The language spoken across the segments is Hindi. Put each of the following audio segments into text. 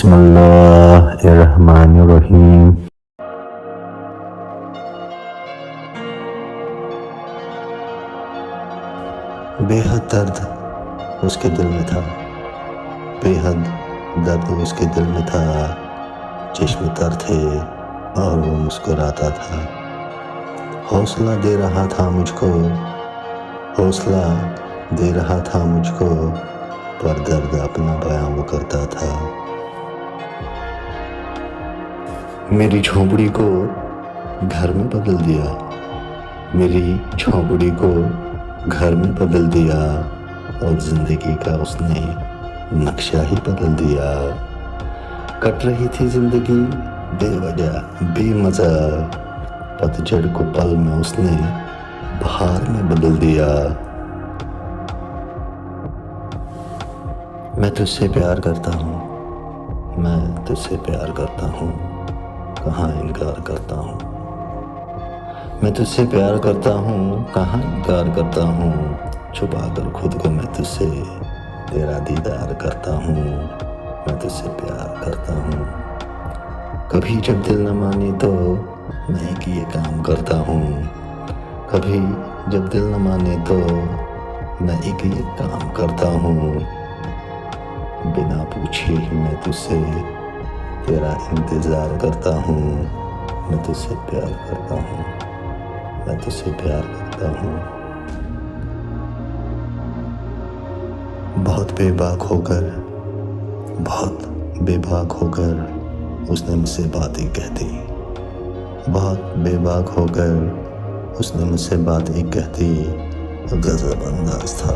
बिस्मिल्लाहिर्रहमानिर्रहीम। बेहद दर्द उसके दिल में था, बेहद दर्द उसके दिल में था। चश्मे तर थे और वो मुस्कुराता था। हौसला दे रहा था मुझको, हौसला दे रहा था मुझको, पर दर्द अपना बयां वो करता था। मेरी झोंपड़ी को घर में बदल दिया, मेरी झोंपड़ी को घर में बदल दिया, और जिंदगी का उसने नक्शा ही बदल दिया। कट रही थी जिंदगी बेवजह बेमजा, पतझड़ को पल में उसने बहार में बदल दिया। मैं तुझसे प्यार करता हूँ, मैं तुझसे प्यार करता हूँ, कहाँ इनकार करता हूँ। मैं तुझसे प्यार करता हूँ, कहाँ इनकार करता हूँ। छुपा कर खुद को मैं तुझसे तेरा दीदार करता हूँ। मैं तुझसे प्यार करता हूँ। कभी जब दिल न माने तो मैं एक ये काम करता हूँ, कभी जब दिल न माने तो मैं एक ये काम करता हूँ। बिना पूछे ही मैं तुझसे तेरा इंतज़ार करता हूँ। मैं तुझसे प्यार करता हूँ, मैं तुझसे प्यार करता हूँ। बहुत बेबाक होकर, बहुत बेबाक होकर उसने मुझसे बातें कह दी। बहुत बेबाक होकर उसने मुझसे बातें कह दी। गज़ब अंदाज था,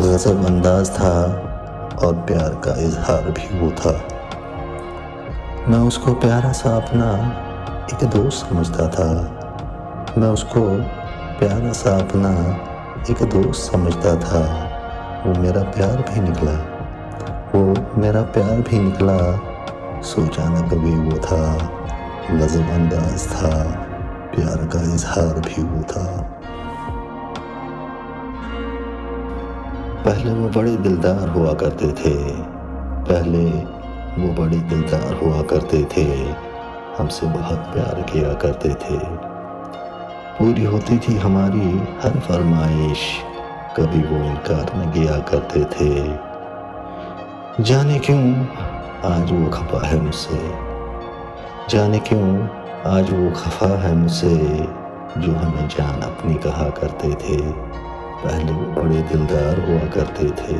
गज़ब अंदाज था, और प्यार का इजहार भी वो था। मैं उसको प्यारा सा अपना एक दोस्त समझता था, मैं उसको प्यारा सा अपना एक दोस्त समझता था। वो मेरा प्यार भी निकला, वो मेरा प्यार भी निकला। सोचा न कभी वो था, गज़ब अंदाज था, प्यार का इजहार भी वो था। पहले वो बड़े दिलदार हुआ करते थे, पहले वो बड़े दिलदार हुआ करते थे। हमसे बहुत प्यार किया करते थे। पूरी होती थी हमारी हर फरमाइश, कभी वो इनकार न किया करते थे। जाने क्यों आज वो खफा है मुझसे, जाने क्यों आज वो खफा है मुझसे। जो हमें जान अपनी कहा करते थे, पहले वो बड़े दिलदार हुआ करते थे।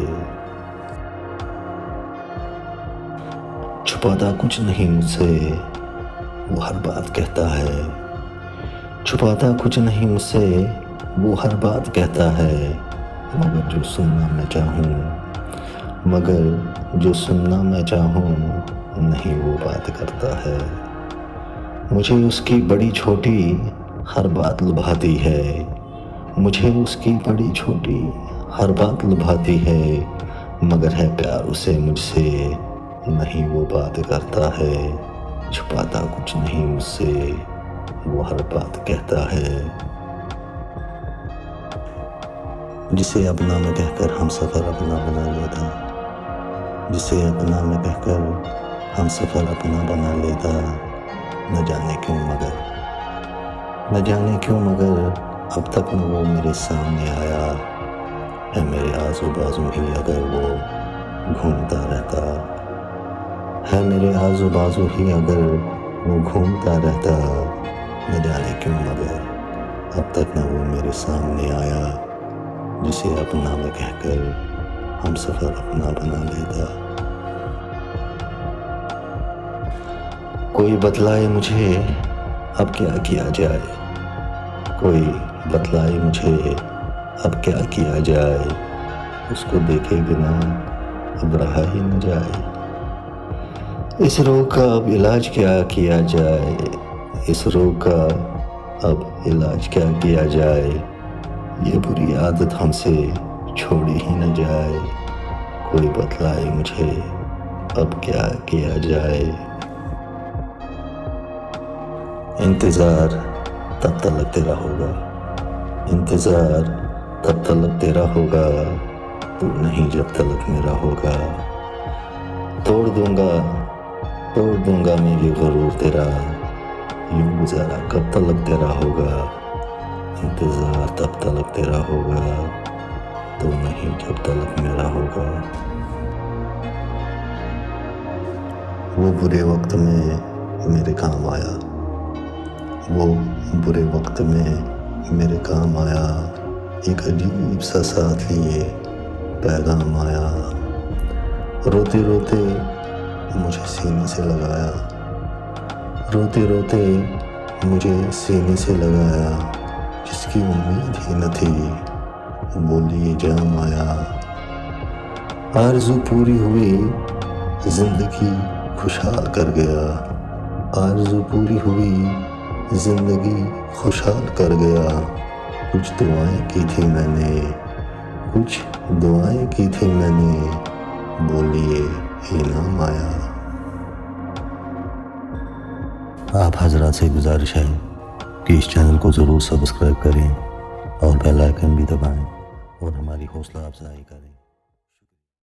छुपाता कुछ नहीं मुझसे, वो हर बात कहता है। छुपाता कुछ नहीं मुझसे, वो हर बात कहता है। मगर जो सुनना मैं चाहूँ, मगर जो सुनना मैं चाहूँ, नहीं वो बात करता है। मुझे उसकी बड़ी छोटी हर बात लुभाती है, मुझे उसकी बड़ी छोटी हर बात लुभाती है। मगर है प्यार उसे मुझसे, नहीं वो बात करता है। छुपाता कुछ नहीं मुझसे, वो हर बात कहता है। जिसे अपना में कहकर हम सफ़र अपना बना लेता, जिसे अपना में कहकर हम सफ़र अपना बना लेता। न जाने क्यों मगर, न जाने क्यों मगर अब तक न वो मेरे सामने आया है। मेरे आजू बाजू ही अगर वो घूमता रहता है, मेरे आजू बाजू ही अगर वो घूमता रहता। न जाने क्यों मगर अब तक न वो मेरे सामने आया, जिसे अपना में कहकर हम सफ़र अपना बना लेता। कोई बतलाए मुझे अब क्या किया जाए, कोई बतलाए मुझे अब क्या किया जाए। उसको देखे बिना अब रहा ही न जाए। इस रोग का अब इलाज क्या किया जाए, इस रोग का अब इलाज क्या किया जाए। ये बुरी आदत हमसे छोड़ी ही न जाए। कोई बतलाए मुझे अब क्या किया जाए। इंतज़ार तब तलक तेरा होगा, इंतज़ार तब तलक तेरा होगा, तू नहीं जब तलक मेरा होगा। तोड़ दूंगा मैं ये गुरूर तेरा, यूं गुजारा कब तलक तेरा होगा, इंतज़ार तब तलक तेरा होगा, तो नहीं जब तलक मेरा होगा। वो बुरे वक्त में मेरे काम आया, वो बुरे वक्त में मेरे काम आया, एक अजीब सा साथ लिए पैगाम आया। रोते रोते मुझे सीने से लगाया, रोते रोते मुझे सीने से लगाया, जिसकी उम्मीद ही न थी वो लिए जाम आया। आरज़ू पूरी हुई ज़िंदगी खुशहाल कर गया, आरज़ू पूरी हुई ज़िंदगी खुशहाल कर गया। कुछ दुआएं की थी मैंने, कुछ दुआएं की थी मैंने, बोलिए इनाम आया। आप हजरात से गुजारिश है कि इस चैनल को ज़रूर सब्सक्राइब करें और बेल आइकन भी दबाएं और हमारी हौसला अफजाई करें।